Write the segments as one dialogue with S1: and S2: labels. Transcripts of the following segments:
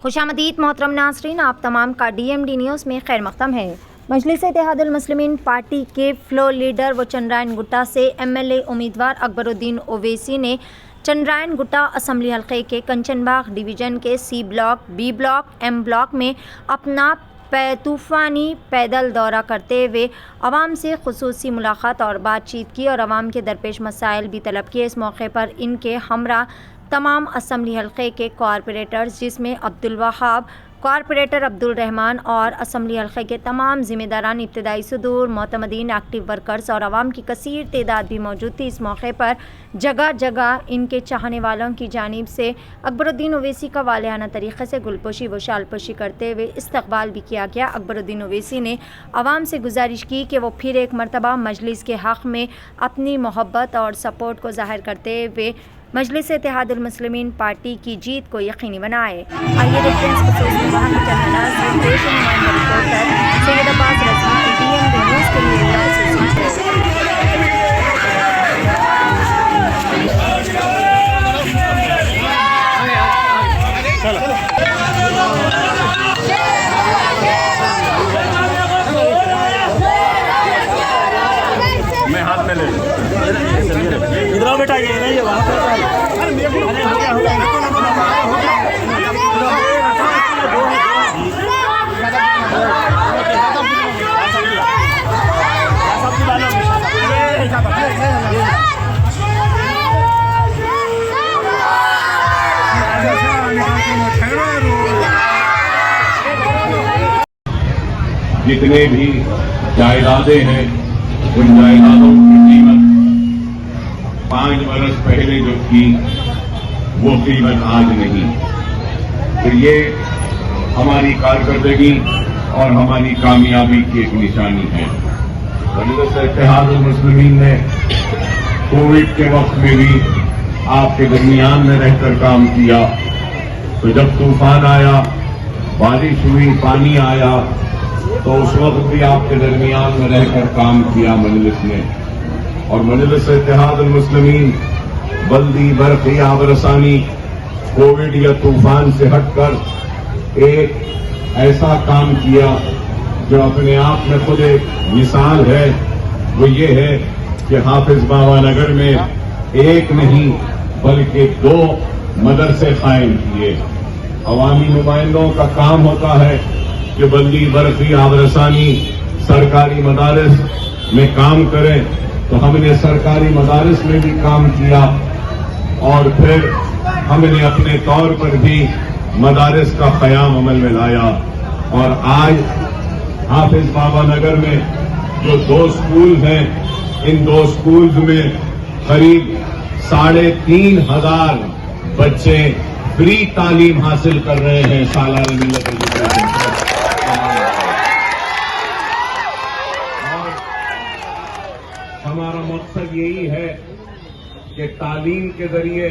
S1: خوش آمدید محترم ناظرین، آپ تمام کا ڈی ایم ڈی نیوز میں خیر مقدم ہے۔ مجلس اتحاد المسلمین پارٹی کے فلور لیڈر و چندرائن گٹا سے ایم ایل اے امیدوار اکبر الدین اویسی نے چندرائن گٹا اسمبلی حلقے کے کنچن باغ ڈویژن کے C block, B block, M block میں اپنا طوفانی پیدل دورہ کرتے ہوئے عوام سے خصوصی ملاقات اور بات چیت کی اور عوام کے درپیش مسائل بھی طلب کیے۔ اس موقع پر ان کے ہمراہ تمام اسمبلی حلقے کے کارپوریٹرز، جس میں عبدالوہاب، کارپوریٹر عبدالرحمان اور اسمبلی حلقے کے تمام ذمہ داران، ابتدائی صدور، معتمدین، ایکٹیو ورکرز اور عوام کی کثیر تعداد بھی موجود تھی۔ اس موقع پر جگہ جگہ ان کے چاہنے والوں کی جانب سے اکبر الدین اویسی کا والہانہ طریقے سے گل پوشی و شال پوشی کرتے ہوئے استقبال بھی کیا گیا۔ اکبر الدین اویسی نے عوام سے گزارش کی کہ وہ پھر ایک مرتبہ مجلس کے حق میں اپنی محبت اور سپورٹ کو ظاہر کرتے ہوئے مجلس اتحاد المسلمین پارٹی کی جیت کو یقینی بنائے۔ آئیے دیکھتے ہیں اس خصوصی وہاں کی چند نمائندہ رپورٹر سید عباس رضوی کی ڈی ایم ڈی نیوز کے لیے
S2: میں ہاتھ میں لے ادھر بیٹا، یہ نہیں ہے وہاں پہ
S3: جتنے بھی جائیدادیں ہیں ان جائیدادوں کی قیمت 5 برس پہلے جو تھی وہ قیمت آج نہیں۔ تو یہ ہماری کارکردگی اور ہماری کامیابی کی ایک نشانی ہے۔ مجلس اتحاد المسلمین نے کووڈ کے وقت میں بھی آپ کے درمیان میں رہ کر کام کیا۔ تو جب طوفان آیا، بارش ہوئی، پانی آیا، تو اس وقت بھی آپ کے درمیان میں رہ کر کام کیا مجلس نے۔ اور مجلس اتحاد المسلمین بلدی، برقی، آب رسانی، کووڈ یا طوفان سے ہٹ کر ایک ایسا کام کیا جو اپنے آپ میں خود ایک مثال ہے۔ وہ یہ ہے کہ حافظ بابا نگر میں ایک نہیں بلکہ 2 مدرسے قائم کیے۔ عوامی نمائندوں کا کام ہوتا ہے کہ بلدی، برقی، آب رسانی، سرکاری مدارس میں کام کریں، تو ہم نے سرکاری مدارس میں بھی کام کیا اور پھر ہم نے اپنے طور پر بھی مدارس کا قیام عمل میں لایا۔ اور آج حافظ بابا نگر میں جو 2 سکول ہیں، ان 2 سکولز میں قریب 3,500 بچے فری تعلیم حاصل کر رہے ہیں سالانہ ملت ایجوکیشن۔ ہمارا مقصد یہی ہے کہ تعلیم کے ذریعے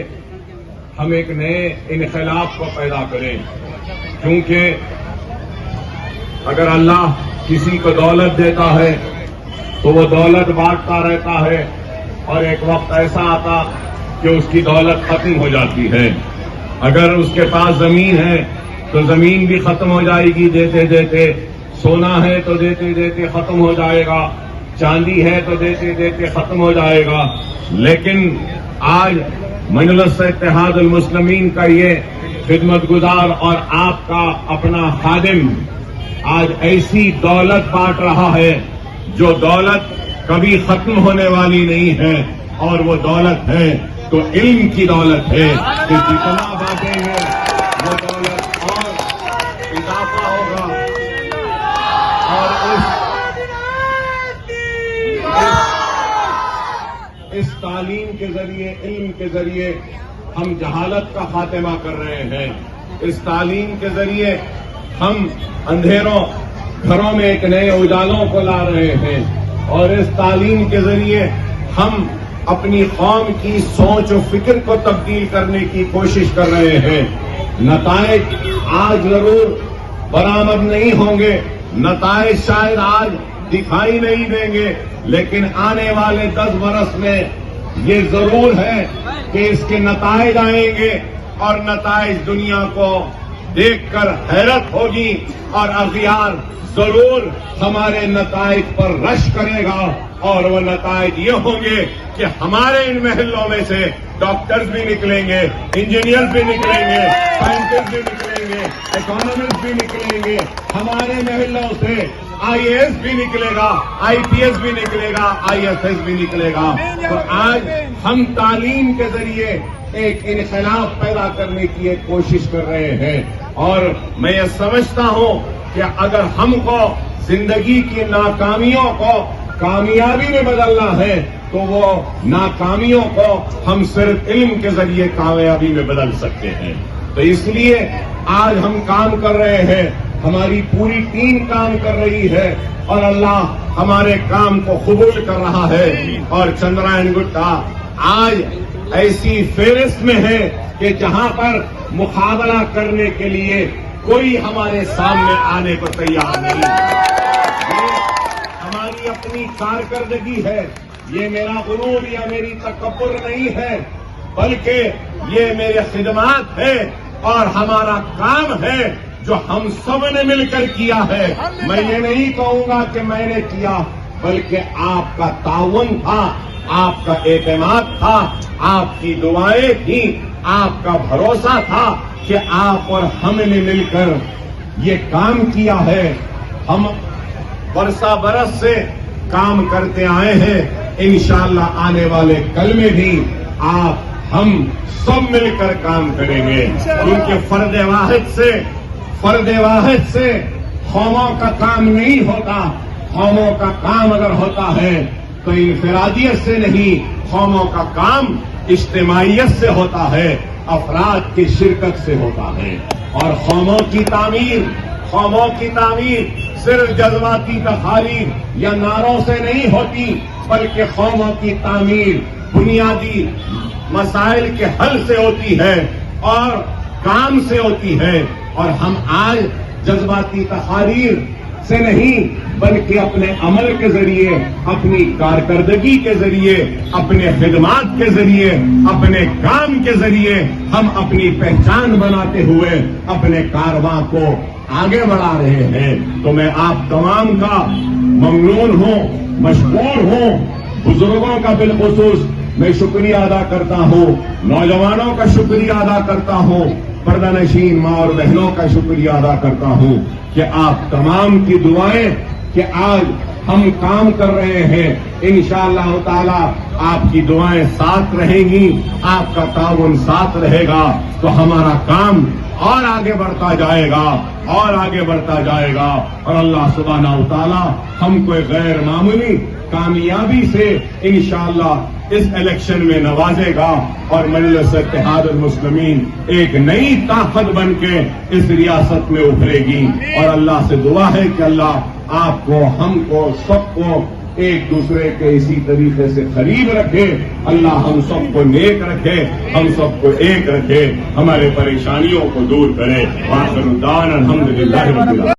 S3: ہم ایک نئے انقلاب کو پیدا کریں، کیونکہ اگر اللہ کسی کو دولت دیتا ہے تو وہ دولت بانٹتا رہتا ہے، اور ایک وقت ایسا آتا کہ اس کی دولت ختم ہو جاتی ہے۔ اگر اس کے پاس زمین ہے تو زمین بھی ختم ہو جائے گی دیتے دیتے، سونا ہے تو دیتے دیتے ختم ہو جائے گا، چاندی ہے تو دیتے دیتے ختم ہو جائے گا۔ لیکن آج مجلس اتحاد المسلمین کا یہ خدمت گزار اور آپ کا اپنا خادم آج ایسی دولت بانٹ رہا ہے جو دولت کبھی ختم ہونے والی نہیں ہے، اور وہ دولت ہے تو علم کی دولت ہے کہ جتنا بانٹیں گے وہ دولت اور اضافہ ہوگا۔ اور اس تعلیم کے ذریعے، علم کے ذریعے ہم جہالت کا خاتمہ کر رہے ہیں۔ اس تعلیم کے ذریعے ہم اندھیروں گھروں میں ایک نئے اجالوں کو لا رہے ہیں، اور اس تعلیم کے ذریعے ہم اپنی قوم کی سوچ و فکر کو تبدیل کرنے کی کوشش کر رہے ہیں۔ نتائج آج ضرور برآمد نہیں ہوں گے، نتائج شاید آج دکھائی نہیں دیں گے، لیکن آنے والے 10 برس میں یہ ضرور ہے کہ اس کے نتائج آئیں گے، اور نتائج دنیا کو دیکھ کر حیرت ہوگی اور اغیار ضرور ہمارے نتائج پر رش کرے گا، اور وہ نتائج یہ ہوں گے کہ ہمارے ان محلوں میں سے ڈاکٹرز بھی نکلیں گے، انجینئرز بھی نکلیں گے، سائنٹسٹ بھی نکلیں گے، اکانومسٹ بھی نکلیں گے، ہمارے محلوں سے آئی اے ایس بھی نکلے گا، آئی پی ایس بھی نکلے گا، آئی ایف ایس بھی نکلے گا۔ تو آج ہم تعلیم کے ذریعے ایک انقلاب پیدا کرنے کی ایک کوشش کر رہے ہیں، اور میں یہ سمجھتا ہوں کہ اگر ہم کو زندگی کی ناکامیوں کو کامیابی میں بدلنا ہے تو وہ ناکامیوں کو ہم صرف علم کے ذریعے کامیابی میں بدل سکتے ہیں۔ تو اس لیے آج ہم کام کر رہے ہیں، ہماری پوری ٹیم کام کر رہی ہے، اور اللہ ہمارے کام کو قبول کر رہا ہے، اور چندرائن گٹا آج ایسی فہرست میں ہے کہ جہاں پر مقابلہ کرنے کے لیے کوئی ہمارے سامنے آنے کو تیار نہیں ہے۔ یہ ہماری اپنی کارکردگی ہے، یہ میرا غرور یا میری تکبر نہیں ہے، بلکہ یہ میری خدمات ہے اور ہمارا کام ہے جو ہم سب نے مل کر کیا ہے۔ میں یہ نہیں کہوں گا کہ میں نے کیا، بلکہ آپ کا تعاون تھا، آپ کا اعتماد تھا، آپ کی دعائیں تھیں، آپ کا بھروسہ تھا کہ آپ اور ہم نے مل کر یہ کام کیا ہے۔ ہم برسہ برس سے کام کرتے آئے ہیں، انشاءاللہ آنے والے کل میں بھی آپ ہم سب مل کر کام کریں گے، کیونکہ فرد واحد سے قوموں کا کام نہیں ہوتا، قوموں کا کام اگر ہوتا ہے تو انفرادیت سے نہیں، قوموں کا کام اجتماعیت سے ہوتا ہے، افراد کی شرکت سے ہوتا ہے۔ اور قوموں کی تعمیر صرف جذباتی تقاریر یا نعروں سے نہیں ہوتی، بلکہ قوموں کی تعمیر بنیادی مسائل کے حل سے ہوتی ہے اور کام سے ہوتی ہے۔ اور ہم آج جذباتی تقاریر سے نہیں، بلکہ اپنے عمل کے ذریعے، اپنی کارکردگی کے ذریعے، اپنے خدمات کے ذریعے، اپنے کام کے ذریعے ہم اپنی پہچان بناتے ہوئے اپنے کارواں کو آگے بڑھا رہے ہیں۔ تو میں آپ تمام کا ممنون ہوں، مشکور ہوں، بزرگوں کا بالخصوص میں شکریہ ادا کرتا ہوں، نوجوانوں کا شکریہ ادا کرتا ہوں، پردہ نشین ماں اور بہنوں کا شکریہ ادا کرتا ہوں کہ آپ تمام کی دعائیں کہ آج ہم کام کر رہے ہیں، انشاءاللہ تعالی آپ کی دعائیں ساتھ رہیں گی، آپ کا تعاون ساتھ رہے گا، تو ہمارا کام اور آگے بڑھتا جائے گا اور آگے بڑھتا جائے گا، اور اللہ سبحانہ و تعالی ہم کو غیر معمولی کامیابی سے انشاءاللہ اس الیکشن میں نوازے گا، اور مجلس اتحاد المسلمین ایک نئی طاقت بن کے اس ریاست میں ابھرے گی۔ اور اللہ سے دعا ہے کہ اللہ آپ کو، ہم کو، سب کو ایک دوسرے کے اسی طریقے سے قریب رکھے، اللہ ہم سب کو نیک رکھے، ہم سب کو ایک رکھے، ہمارے پریشانیوں کو دور کرے۔ وآخر دعوانا الحمدللہ رب العالمین۔